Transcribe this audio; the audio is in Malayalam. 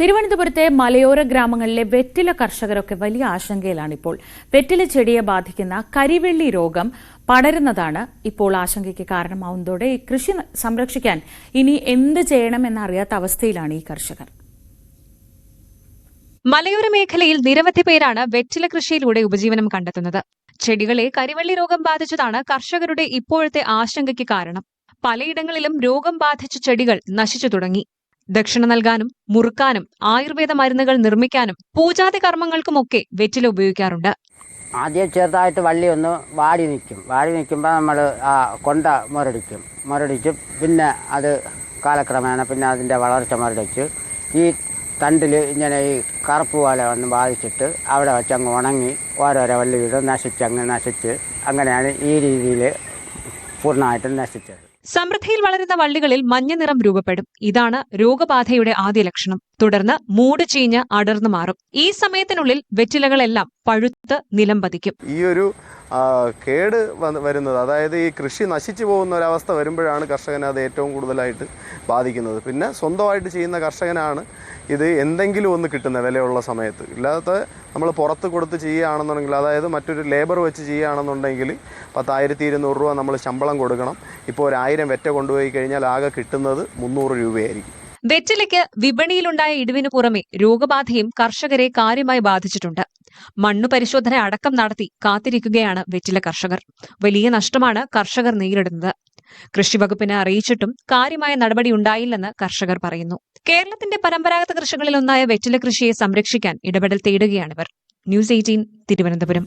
തിരുവനന്തപുരത്തെ മലയോര ഗ്രാമങ്ങളിലെ വെറ്റില കർഷകരൊക്കെ വലിയ ആശങ്കയിലാണിപ്പോൾ. വെറ്റില ചെടിയെ ബാധിക്കുന്ന കരിവെള്ളി രോഗം പടരുന്നതാണ് ഇപ്പോൾ ആശങ്കയ്ക്ക് കാരണമാവുന്നതോടെ കൃഷി സംരക്ഷിക്കാൻ ഇനി എന്ത് ചെയ്യണമെന്നറിയാത്ത അവസ്ഥയിലാണ് ഈ കർഷകർ. മലയോര മേഖലയിൽ നിരവധി പേരാണ് വെറ്റില കൃഷിയിലൂടെ ഉപജീവനം കണ്ടെത്തുന്നത്. ചെടികളെ കരിവെള്ളി രോഗം ബാധിച്ചതാണ് കർഷകരുടെ ഇപ്പോഴത്തെ ആശങ്കയ്ക്ക് കാരണം. പലയിടങ്ങളിലും രോഗം ബാധിച്ച ചെടികൾ നശിച്ചു തുടങ്ങി. ദക്ഷിണ നൽകാനും മുറുക്കാനും ആയുർവേദ മരുന്നുകൾ നിർമ്മിക്കാനും പൂജാതി കർമ്മങ്ങൾക്കുമൊക്കെ വെറ്റില ഉപയോഗിക്കാറുണ്ട്. ആദ്യം ചെറുതായിട്ട് വള്ളി ഒന്ന് വാടി നിൽക്കുമ്പോൾ നമ്മൾ ആ കൊണ്ട മുരടിക്കും. പിന്നെ അത് കാലക്രമേണ പിന്നെ അതിൻ്റെ വളർച്ച മുരടിച്ച് ഈ തണ്ടിൽ ഇങ്ങനെ ഈ കറുപ്പ് പോലെ വന്ന് ബാധിച്ചിട്ട് അവിടെ വെച്ചങ്ങ് ഉണങ്ങി ഓരോരോ വള്ളി വീതം നശിച്ച് അങ്ങനെയാണ് ഈ രീതിയിൽ പൂർണ്ണമായിട്ടും നശിച്ചത്. സമൃദ്ധിയിൽ വളരുന്ന വള്ളികളിൽ മഞ്ഞ നിറം രൂപപ്പെടും. ഇതാണ് രോഗബാധയുടെ ആദ്യ ലക്ഷണം. തുടർന്ന് മൂട് ചീഞ്ഞ് അടർന്നു മാറും. ഈ സമയത്തിനുള്ളിൽ വെറ്റിലകളെല്ലാം പഴുത്ത് നിലം പതിക്കും. ഈ ഒരു കേട് വരുന്നത്, അതായത് ഈ കൃഷി നശിച്ചു പോകുന്ന ഒരവസ്ഥ വരുമ്പോഴാണ് കർഷകനെ അത് ഏറ്റവും കൂടുതലായിട്ട് ബാധിക്കുന്നത്. പിന്നെ സ്വന്തമായിട്ട് ചെയ്യുന്ന കർഷകനാണ് ഇത് എന്തെങ്കിലും ഒന്ന് കിട്ടുന്ന വിലയുള്ള സമയത്ത്. ഇല്ലാത്ത നമ്മൾ പുറത്ത് കൊടുത്ത് ചെയ്യുകയാണെന്നുണ്ടെങ്കിൽ, അതായത് മറ്റൊരു ലേബർ വെച്ച് ചെയ്യുകയാണെന്നുണ്ടെങ്കിൽ 10,200 രൂപ നമ്മൾ ശമ്പളം കൊടുക്കണം. ഇപ്പോൾ 1000 വെറ്റ കൊണ്ടുപോയി കഴിഞ്ഞാൽ ആകെ കിട്ടുന്നത് 300 രൂപയായിരിക്കും. വെറ്റിലയ്ക്ക് വിപണിയിലുണ്ടായ ഇടിവിനു പുറമെ രോഗബാധയും കർഷകരെ കാര്യമായി ബാധിച്ചിട്ടുണ്ട്. മണ്ണു പരിശോധന അടക്കം നടത്തി കാത്തിരിക്കുകയാണ് വെറ്റില കർഷകർ. വലിയ നഷ്ടമാണ് കർഷകർ നേരിടുന്നത്. കൃഷിവകുപ്പിനെ അറിയിച്ചിട്ടും കാര്യമായ നടപടി ഉണ്ടായില്ലെന്ന് കർഷകർ പറയുന്നു. കേരളത്തിന്റെ പരമ്പരാഗത കൃഷികളിലൊന്നായ വെറ്റില കൃഷിയെ സംരക്ഷിക്കാൻ ഇടപെടൽ തേടുകയാണിവർ. ന്യൂസ് 18 തിരുവനന്തപുരം.